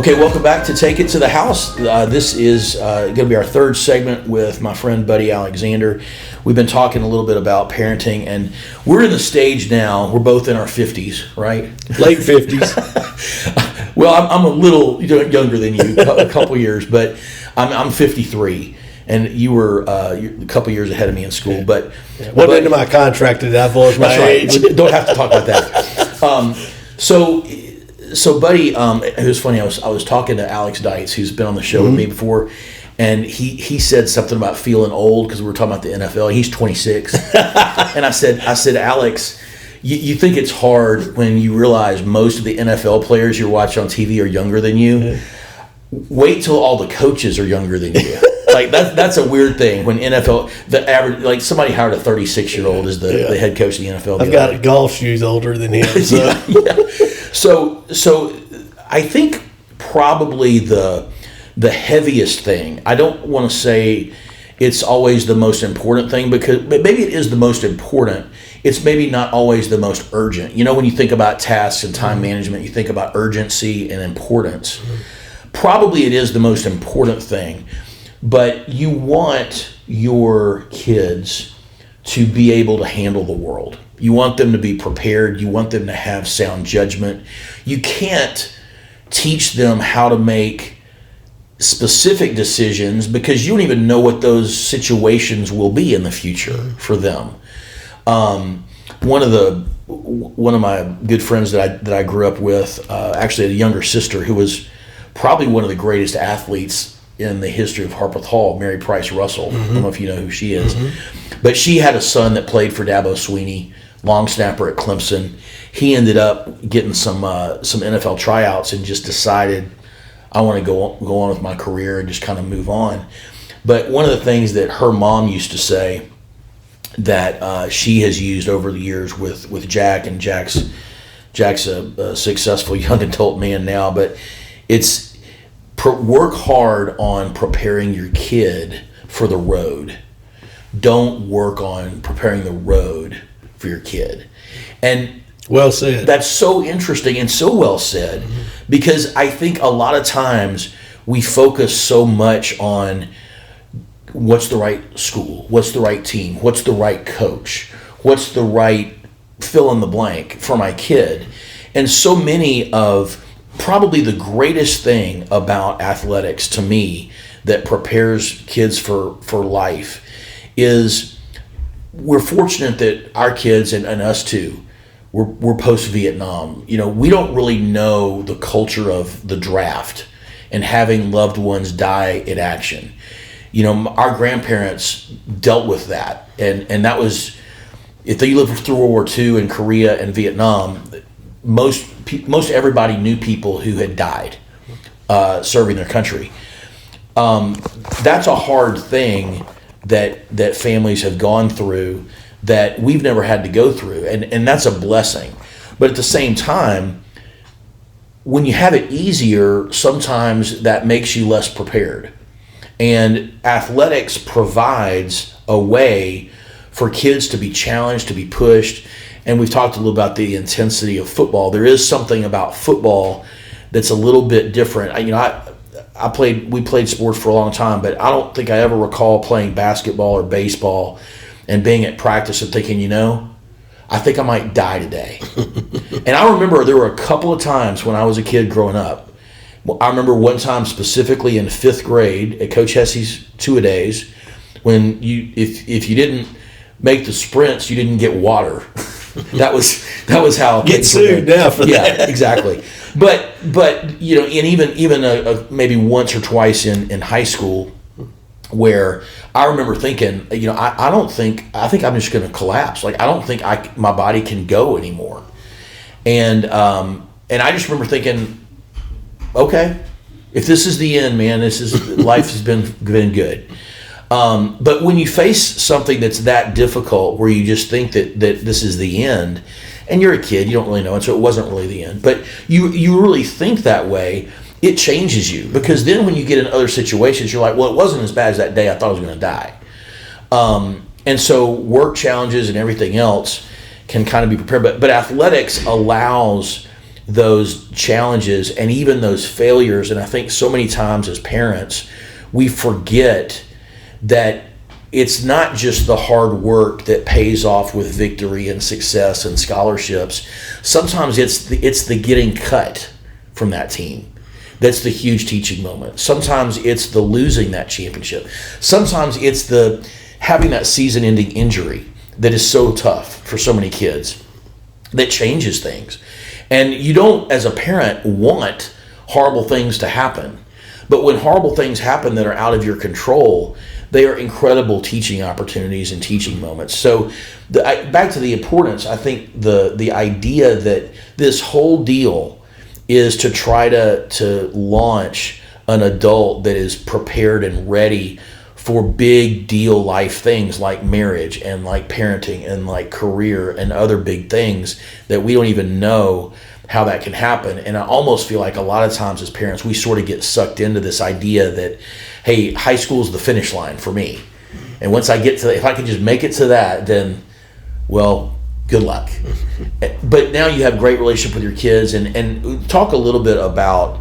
Okay, welcome back to Take It to the House. This is going to be our third segment with my friend, Buddy Alexander. We've been talking a little bit about parenting, and we're in the stage now. We're both in our 50s, right? Late 50s. Well, I'm a little younger than you, a couple years, but I'm 53, and you were a couple years ahead of me in school. But wasn't into my contract to divulge my age. Right. Don't have to talk about that. So, Buddy, it was funny. I was talking to Alex Deitz, who's been on the show with me before, and he said something about feeling old because we were talking about the NFL. He's 26, and I said, Alex, you think it's hard when you realize most of the NFL players you watch on TV are younger than you. Yeah. Wait till all the coaches are younger than you. Like that's a weird thing when NFL, the average, like somebody hired a 36-year-old as the head coach of the NFL. I've got golf shoes older than him. So. Yeah. So I think probably the heaviest thing, I don't want to say it's always the most important thing, because maybe it is the most important. It's maybe not always the most urgent. You know, when you think about tasks and time management, you think about urgency and importance. Probably it is the most important thing, but you want your kids to be able to handle the world. You want them to be prepared. You want them to have sound judgment. You can't teach them how to make specific decisions because you don't even know what those situations will be in the future for them. One of my good friends that I grew up with actually had a younger sister who was probably one of the greatest athletes in the history of Harpeth Hall, Mary Price Russell. I don't know if you know who she is. But she had a son that played for Dabo Sweeney, long snapper at Clemson. He ended up getting some NFL tryouts and just decided, I want to go on with my career and just kind of move on. But one of the things that her mom used to say that she has used over the years with Jack, and Jack's a successful young adult man now, but it's work hard on preparing your kid for the road. Don't work on preparing the road for your kid. And well said. That's so interesting and so well said, because I think a lot of times we focus so much on what's the right school, what's the right team, what's the right coach, what's the right fill in the blank for my kid. And so many of probably the greatest thing about athletics to me that prepares kids for life is we're fortunate that our kids and us too, we're post-Vietnam. You know, we don't really know the culture of the draft and having loved ones die in action. You know, our grandparents dealt with that, and that was, if they lived through World War II and Korea and Vietnam, most everybody knew people who had died serving their country. That's a hard thing that families have gone through that we've never had to go through, and that's a blessing. But at the same time, when you have it easier, sometimes that makes you less prepared. And athletics provides a way for kids to be challenged, to be pushed. And we've talked a little about the intensity of football. There is something about football that's a little bit different. We played sports for a long time, but I don't think I ever recall playing basketball or baseball and being at practice and thinking, I think I might die today. And I remember there were a couple of times when I was a kid growing up. I remember one time specifically in 5th grade at Coach Hesse's two-a-days, when if you didn't make the sprints, you didn't get water. That was how get sued now for that. Yeah, exactly. But and even maybe once or twice in high school, where I remember thinking, I think I'm just going to collapse. Like, I don't think my body can go anymore. And I just remember thinking, okay, if this is the end, man, life has been good. But when you face something that's that difficult, where you just think that this is the end, and you're a kid, you don't really know, and so it wasn't really the end, but you really think that way, it changes you. Because then when you get in other situations, you're like, well, it wasn't as bad as that day I thought I was going to die. And so work challenges and everything else can kind of be prepared. But athletics allows those challenges and even those failures. And I think so many times as parents, we forget that it's not just the hard work that pays off with victory and success and scholarships. Sometimes it's the getting cut from that team. That's the huge teaching moment. Sometimes it's the losing that championship. Sometimes it's the having that season-ending injury that is so tough for so many kids that changes things. And you don't, as a parent, want horrible things to happen. But when horrible things happen that are out of your control, they are incredible teaching opportunities and teaching moments. So back to the importance, I think the idea that this whole deal is to try to launch an adult that is prepared and ready for big deal life things like marriage and like parenting and like career and other big things that we don't even know how that can happen. And I almost feel like a lot of times as parents, we sort of get sucked into this idea that, hey, high school is the finish line for me. And once I get to, if I can just make it to that, then, well, good luck. But now you have great relationship with your kids, and talk a little bit about,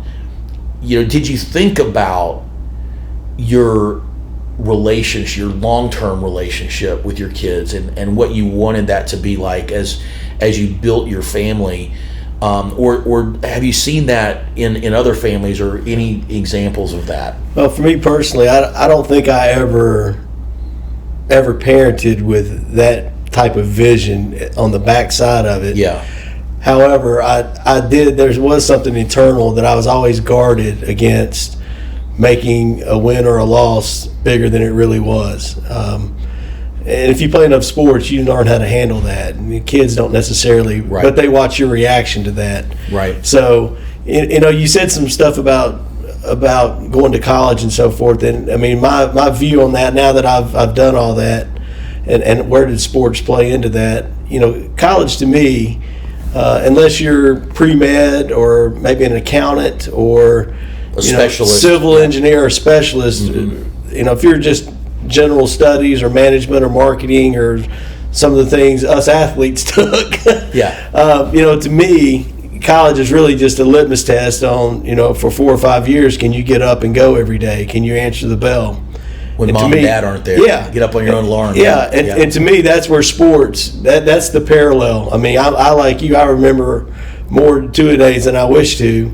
did you think about your relationship, your long-term relationship with your kids and what you wanted that to be like as you built your family? Or have you seen that in other families or any examples of that? Well, for me personally, I don't think I ever parented with that type of vision on the backside of it. Yeah. However, I did. There was something internal that I was always guarded against making a win or a loss bigger than it really was. And if you play enough sports, you learn how to handle that. And the kids don't necessarily, right, but they watch your reaction to that. Right. So, you said some stuff about going to college and so forth. And I mean, my view on that, now that I've done all that, and where did sports play into that? College to me, unless you're pre-med or maybe an accountant or a specialist, civil engineer or specialist, if you're just general studies or management or marketing or some of the things us athletes took, to me, college is really just a litmus test on, for 4 or 5 years, can you get up and go every day? Can you answer the bell? When mom and dad aren't there, get up on your own alarm. And to me, that's where sports, that's the parallel. I mean, I like you, I remember more two-a-days than I wish to,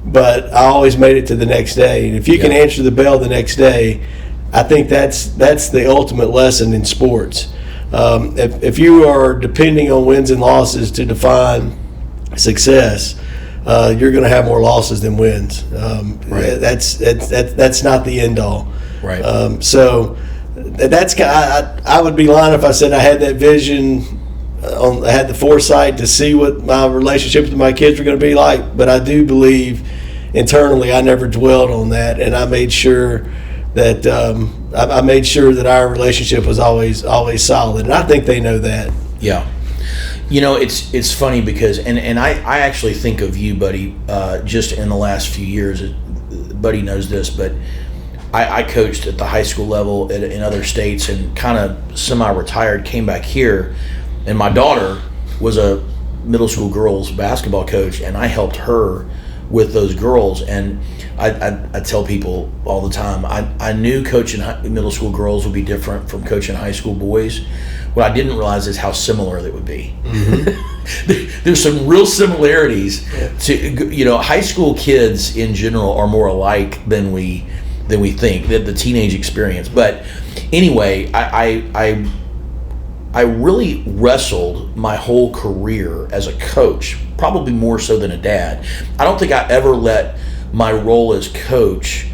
but I always made it to the next day. And if you can answer the bell the next day, I think that's the ultimate lesson in sports. If you are depending on wins and losses to define success, you're going to have more losses than wins. Right. That's not the end all. Right. So I would be lying if I said I had that vision. I had the foresight to see what my relationships with my kids were going to be like. But I do believe internally I never dwelled on that, and I made sure that our relationship was always solid. And I think they know that. Yeah. It's funny because and I actually think of you, buddy, just in the last few years. Buddy knows this, but I coached at the high school level in other states and kind of semi-retired, came back here, and my daughter was a middle school girls basketball coach, and I helped her with those girls. And I tell people all the time, I knew coaching middle school girls would be different from coaching high school boys. What I didn't realize is how similar they would be. Mm-hmm. There's some real similarities to, high school kids in general are more alike than we think, that the teenage experience. But anyway, I really wrestled my whole career as a coach, probably more so than a dad. I don't think I ever let my role as coach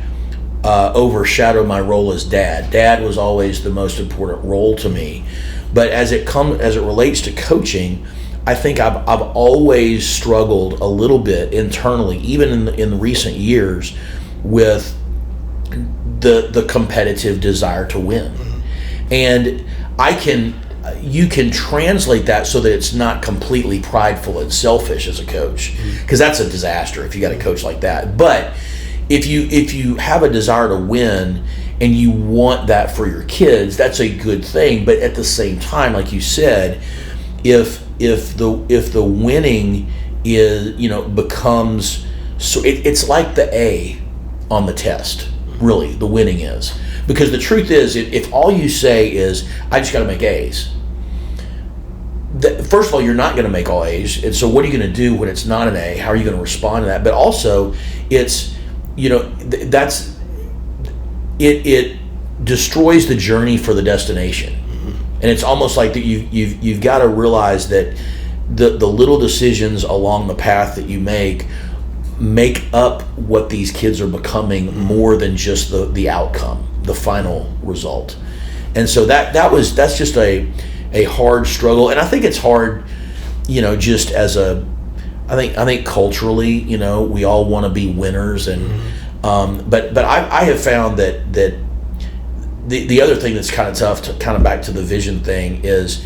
overshadow my role as dad. Dad was always the most important role to me. But as it relates to coaching, I think I've always struggled a little bit internally, even in the recent years, with the competitive desire to win. And you can translate that so that it's not completely prideful and selfish as a coach, because that's a disaster if you got a coach like that. But if you have a desire to win and you want that for your kids, that's a good thing. But at the same time, like you said, if the winning becomes, so it's like the A on the test, really, the winning is. Because the truth is, if all you say is, I just got to make A's, first of all, you're not going to make all A's. And so what are you going to do when it's not an A? How are you going to respond to that? But also, it's, it destroys the journey for the destination. And it's almost like that you've got to realize that the little decisions along the path that you make up what these kids are becoming more than just the outcome, the final result. And so that's just a hard struggle. And I think it's hard, just as I think culturally, we all want to be winners. And but I have found that the other thing that's kind of tough, to kind of back to the vision thing, is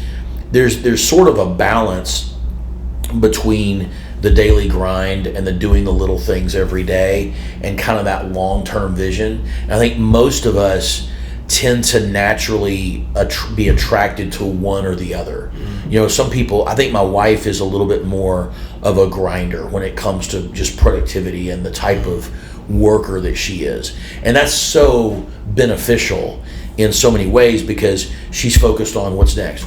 there's sort of a balance between the daily grind and the doing the little things every day and kind of that long-term vision. And I think most of us tend to naturally be attracted to one or the other. Some people, I think my wife is a little bit more of a grinder when it comes to just productivity and the type of worker that she is. And that's so beneficial in so many ways, because she's focused on what's next,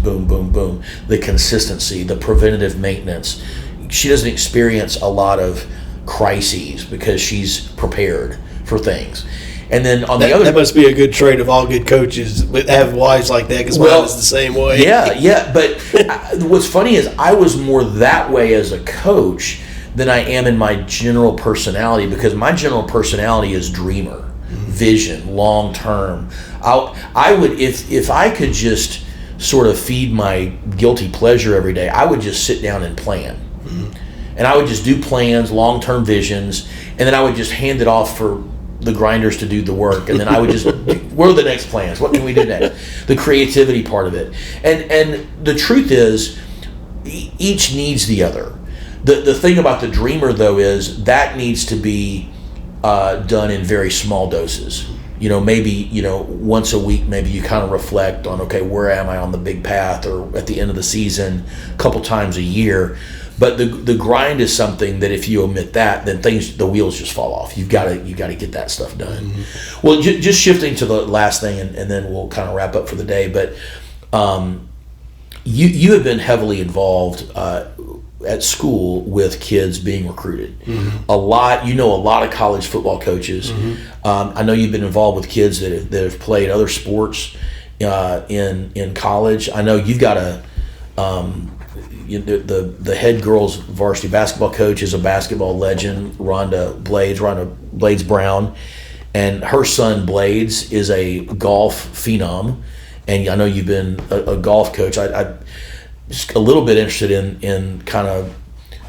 boom, boom, boom, the consistency, the preventative maintenance. She doesn't experience a lot of crises because she's prepared for things. And then on the other, that must be a good trait of all good coaches, have wives like that, because mine is the same way. Yeah. But what's funny is I was more that way as a coach than I am in my general personality, because my general personality is dreamer, vision, long term. I would, if I could just sort of feed my guilty pleasure every day, I would just sit down and plan. And I would just do plans, long term visions, and then I would just hand it off for the grinders to do the work. And then I would just, what are the next plans? What can we do next? The creativity part of it. And the truth is, each needs the other. The thing about the dreamer, though, is that needs to be done in very small doses. Maybe, once a week, maybe you kind of reflect on, okay, where am I on the big path, or at the end of the season, a couple times a year. But the grind is something that if you omit that, then the wheels just fall off. You've got to get that stuff done. Well, just shifting to the last thing, and then we'll kind of wrap up for the day. But you have been heavily involved at school with kids being recruited. A lot of college football coaches. I know you've been involved with kids that have played other sports in college. I know you've got the head girls varsity basketball coach is a basketball legend, Rhonda Blades Brown, and her son Blades is a golf phenom. And I know you've been a golf coach. I just a little bit interested in kind of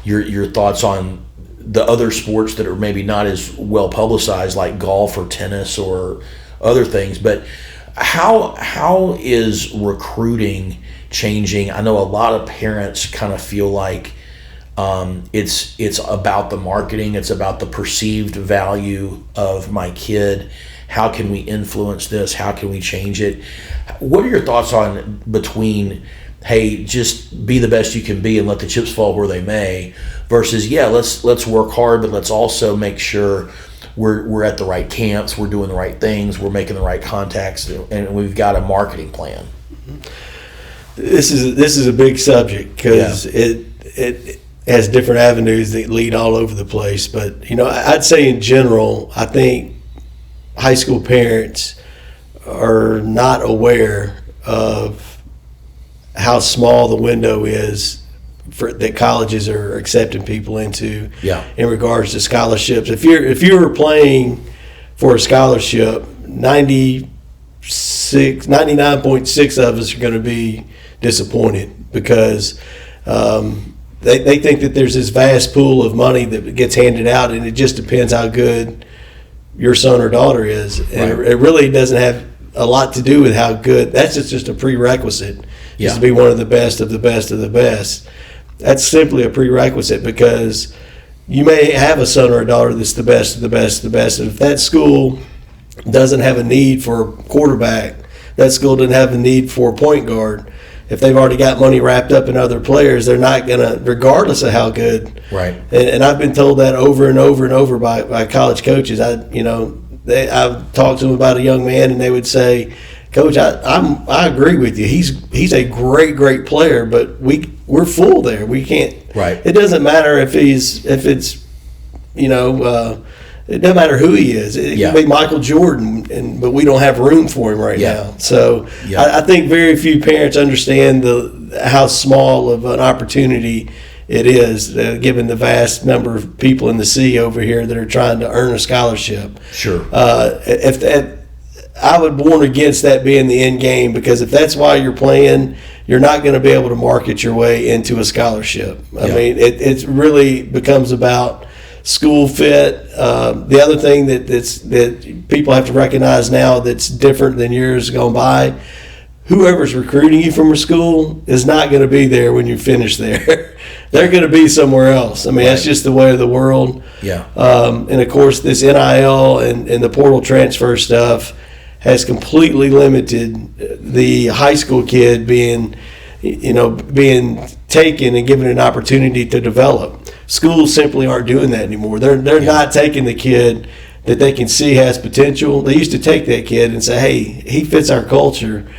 your thoughts on the other sports that are maybe not as well publicized, like golf or tennis or other things. But how is recruiting changing? I know a lot of parents kind of feel like it's about the marketing, it's about the perceived value of my kid. How can we influence this? How can we change it? What are your thoughts on between, hey, just be the best you can be and let the chips fall where they may, versus, yeah, let's work hard, but let's also make sure we're at the right camps, we're doing the right things, we're making the right contacts, and we've got a marketing plan. This is a big subject, because it has different avenues that lead all over the place. But I'd say in general, I think high school parents are not aware of how small the window is that colleges are accepting people into in regards to scholarships. If you're playing for a scholarship, 99.6 of us are going to be disappointed, because they think that there's this vast pool of money that gets handed out, and it just depends how good your son or daughter is. And it really doesn't have a lot to do with how good. That's just a prerequisite, is to be one of the best of the best of the best. That's simply a prerequisite, because you may have a son or a daughter that's the best of the best of the best. And if that school doesn't have a need for a quarterback, that school doesn't have a need for a point guard, if they've already got money wrapped up in other players, they're not going to, regardless of how good. Right. And I've been told that over and over and over by college coaches. I've talked to them about a young man, and they would say, Coach, I agree with you. He's a great player, but we're full there. We can't. Right. It doesn't matter if it's it doesn't matter who he is. It could be Michael Jordan, but we don't have room for him right now. So I think very few parents understand how small of an opportunity it is, given the vast number of people in the sea over here that are trying to earn a scholarship. Sure. I would warn against that being the end game, because if that's why you're playing, you're not going to be able to market your way into a scholarship. I mean, it really becomes about school fit. The other thing that people have to recognize now that's different than years gone by, whoever's recruiting you from a school is not going to be there when you finish there. They're going to be somewhere else. I mean, that's just the way of the world. Yeah. And of course, this NIL and the portal transfer stuff has completely limited the high school kid being taken and given an opportunity to develop. Schools simply aren't doing that anymore. They're not taking the kid that they can see has potential. They used to take that kid and say, hey, he fits our culture.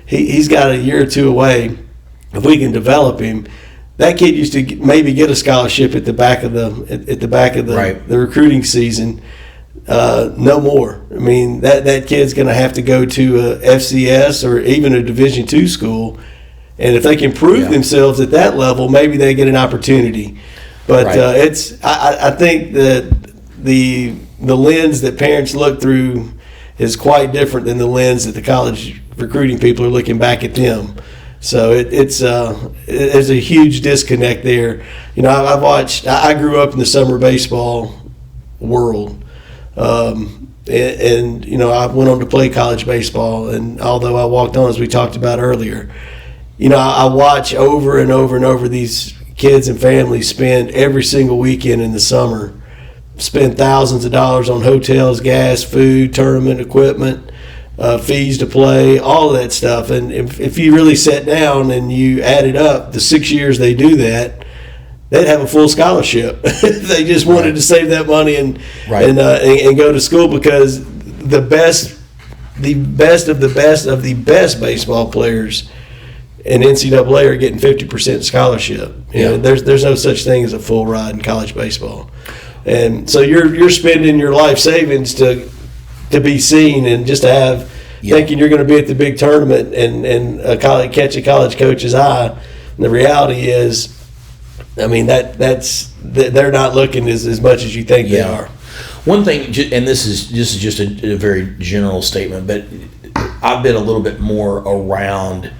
He's got a year or two away. If we can develop him, that kid used to maybe get a scholarship at the back of the recruiting season. No more. I mean, that kid's going to have to go to a FCS or even a Division II school, and if they can prove themselves at that level, maybe they get an opportunity. But I think that the lens that parents look through is quite different than the lens that the college recruiting people are looking back at them. So there's a huge disconnect there. I grew up in the summer baseball world. And I went on to play college baseball, and although I walked on, as we talked about earlier, I watch over and over and over these kids and families spend every single weekend in the summer, spend thousands of dollars on hotels, gas, food, tournament equipment, fees to play, all of that stuff. And if you really sat down and you added up the 6 years they do that, they'd have a full scholarship. They just wanted to save that money and go to school, because the best of the best baseball players in NCAA are getting 50% scholarship. There's no such thing as a full ride in college baseball, and so you're spending your life savings to be seen and just to have thinking you're going to be at the big tournament and catch a college coach's eye. And the reality is, I mean, they're not looking as much as you think they are. One thing, and this is just a very general statement, but I've been a little bit more around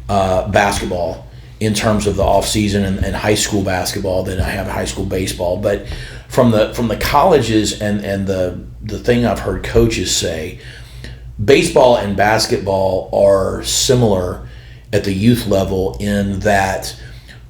basketball in terms of the off season and high school basketball than I have high school baseball. But from the colleges and the thing I've heard coaches say, baseball and basketball are similar at the youth level in that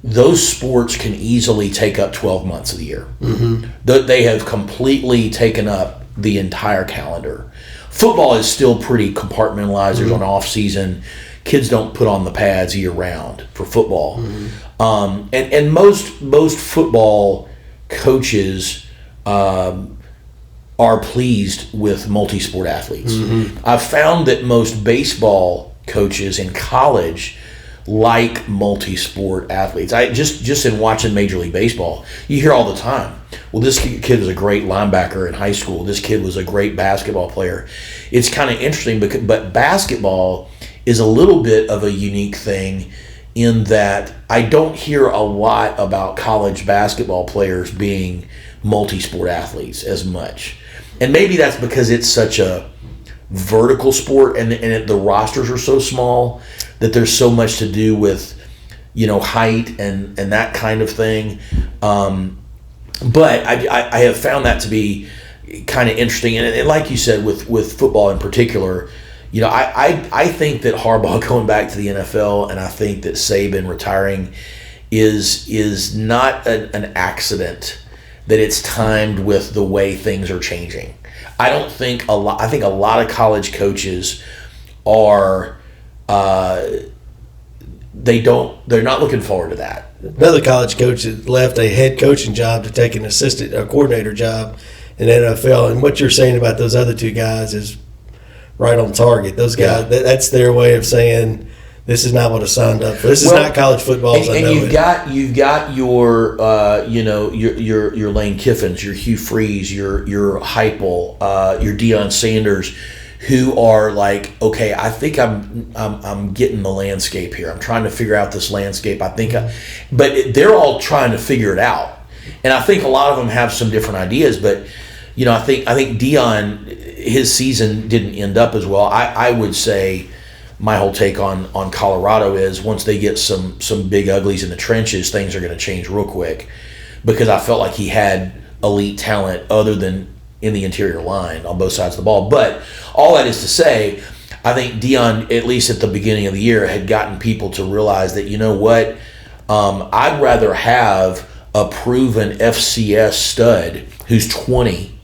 those sports can easily take up 12 months of the year. Mm-hmm. They have completely taken up the entire calendar. Football is still pretty compartmentalized. There's an off season. Kids don't put on the pads year round for football. Mm-hmm. And most football coaches are pleased with multi-sport athletes. Mm-hmm. I've found that most baseball coaches in college like multi-sport athletes. I just in watching Major League Baseball, you hear all the time, well, this kid was a great linebacker in high school. This kid was a great basketball player. It's kind of interesting, but basketball is a little bit of a unique thing in that I don't hear a lot about college basketball players being multi-sport athletes as much. And maybe that's because it's such a vertical sport and the rosters are so small that there's so much to do with, height and that kind of thing. But I have found that to be kind of interesting. And like you said, with football in particular, I think that Harbaugh going back to the NFL and I think that Saban retiring is not an accident, that it's timed with the way things are changing. I think a lot of college coaches are they're not looking forward to that. Another college coach that left a head coaching job to take an a coordinator job in the NFL. And what you're saying about those other two guys is right on target. Those guys, that's their way of saying this is not what I signed up for. This is not college football. And you've got your your Lane Kiffins, your Hugh Freeze, your Heupel, your Deion Sanders, who are like, okay, I think I'm getting the landscape here. I'm trying to figure out this landscape. But they're all trying to figure it out, and I think a lot of them have some different ideas. But I think Deion, his season didn't end up as well. I would say my whole take on Colorado is once they get some big uglies in the trenches, things are going to change real quick, because I felt like he had elite talent other than in the interior line on both sides of the ball. But all that is to say, I think Deion, at least at the beginning of the year, had gotten people to realize that, you know what, I'd rather have a proven FCS stud who's 20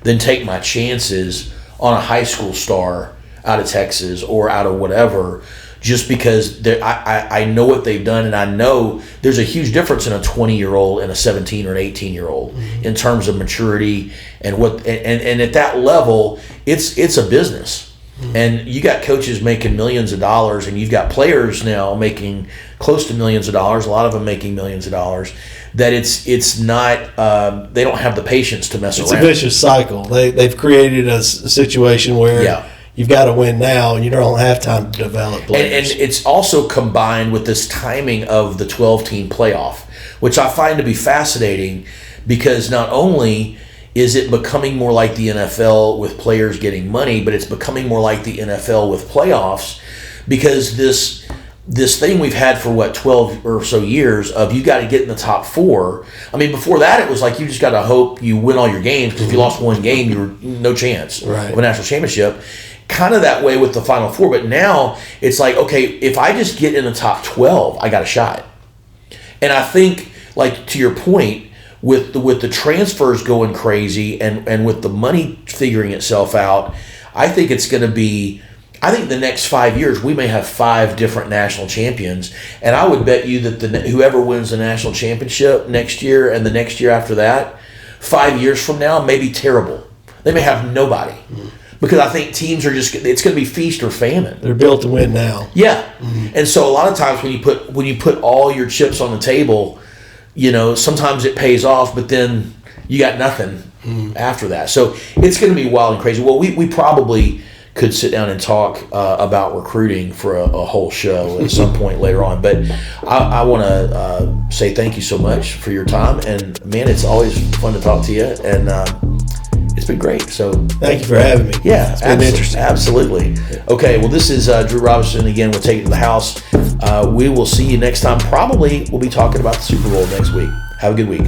than take my chances on a high school star out of Texas or out of whatever, just because I know what they've done, and I know there's a huge difference in a 20-year-old and a 17 or an 18-year-old in terms of maturity and what and at that level, it's a business. And you got coaches making millions of dollars, and you've got players now making close to millions of dollars, a lot of them making millions of dollars, that it's not they don't have the patience to mess around. It's a vicious cycle. They've created a situation where you've got to win now, and you don't have time to develop players. And it's also combined with this timing of the 12-team playoff, which I find to be fascinating, because not only is it becoming more like the NFL with players getting money, but it's becoming more like the NFL with playoffs, because this thing we've had for 12 or so years of you got to get in the top 4. I mean, before that it was like you just got to hope you win all your games, because if you lost one game, you were no chance of a national championship. Kind of that way with the Final Four, but now it's like, okay, if I just get in the top 12, I got a shot. And I think, like to your point, with the transfers going crazy and with the money figuring itself out, I think it's going to be, I think the next 5 years we may have 5 different national champions, and I would bet you that whoever wins the national championship next year and the next year after that, 5 years from now, may be terrible. They may have nobody. Because I think teams are just, it's going to be feast or famine. They're built to win now. Yeah. And so a lot of times when you put all your chips on the table, sometimes it pays off, but then you got nothing after that. So it's going to be wild and crazy. Well, we probably could sit down and talk about recruiting for a whole show at some point later on. But I want to say thank you so much for your time. And, man, it's always fun to talk to you. And it's been great. So thank you for having me. Yeah, it's been interesting. Absolutely. Okay, well, this is Drew Robison again with Take It to the House. We will see you next time. Probably we'll be talking about the Super Bowl next week. Have a good week.